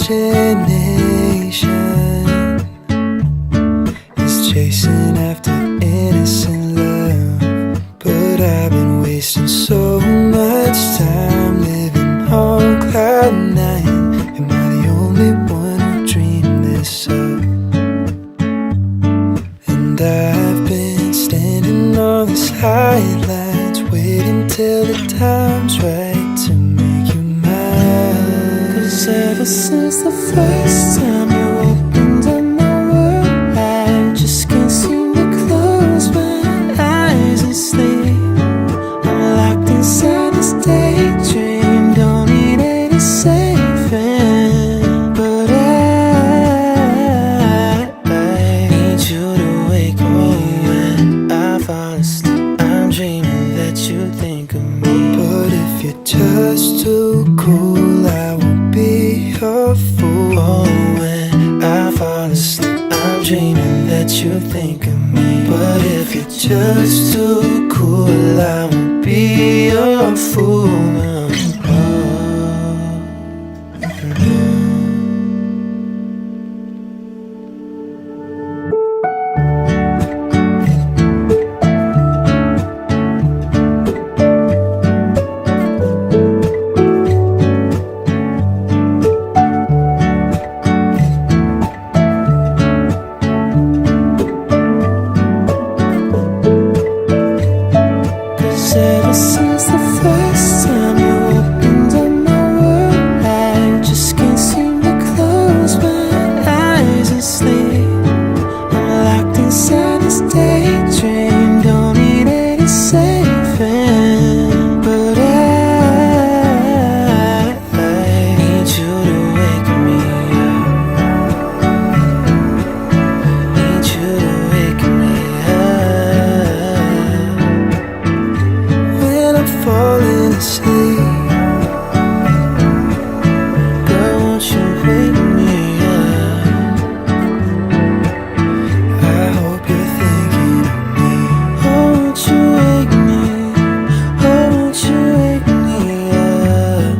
imagination is chasing after innocent love, but I've been wasting so much time living on cloud nine. Am I the only one who dreamed this up? And I've been standing on the sidelines, waiting till the time's right to make you mine. 'Cause ever since the first time you opened up my world, I just can't seem to close my eyes and sleep. I'm locked inside this daydream, don't need any saving. But I need you to wake me when I fall asleep. I'm dreaming that you think of me. But if you're just too cool, I won't be your fool. Oh, when I fall asleep, I'm dreaming that you think of me. But if you're just too cool, I won't be your fool. Ever since the first time you opened up my world, I just can't seem to close my eyes and sleep. I'm locked inside this daydream, don't need any saving. But I need you to wake me up. Need you to wake me up when I'm falling asleep. Girl, won't you wake me up? I hope you're thinking of me. Oh, won't you wake me? Oh, won't you wake me up?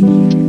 you.